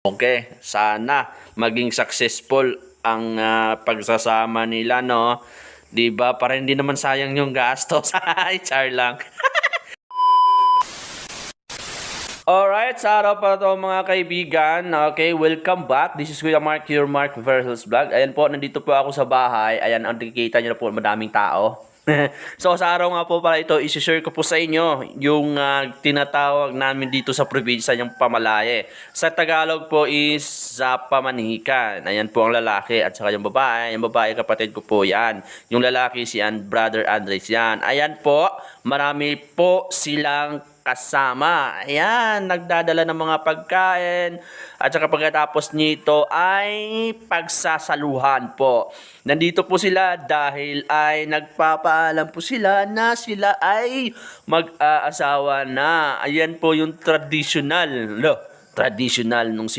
Okay, sana maging successful ang pagsasama nila, no? 'Di ba? Para hindi naman sayang yung gastos. Char lang. Alright, sa araw pa to mga kaibigan. Okay, welcome back. This is Kuya Mark, your Mark Versus Vlog. Ayan po, nandito po ako sa bahay. Ayan, ang nakikita nyo na po, madaming tao. So sa araw nga po pala ito, isi-share ko po sa inyo yung tinatawag namin dito sa probinsya yung pamalaye. Sa Tagalog po is Zapamanihikan. Ayan po ang lalaki at saka yung babae. Yung babae kapatid ko po yan. Yung lalaki si Brother Andres yan. Ayan po, marami po silang kasama. Ayan, nagdadala ng mga pagkain at saka pagkatapos nito ay pagsasaluhan po. Nandito po sila dahil ay nagpapaalam po sila na sila ay mag-aasawa na. Ayan po yung traditional nung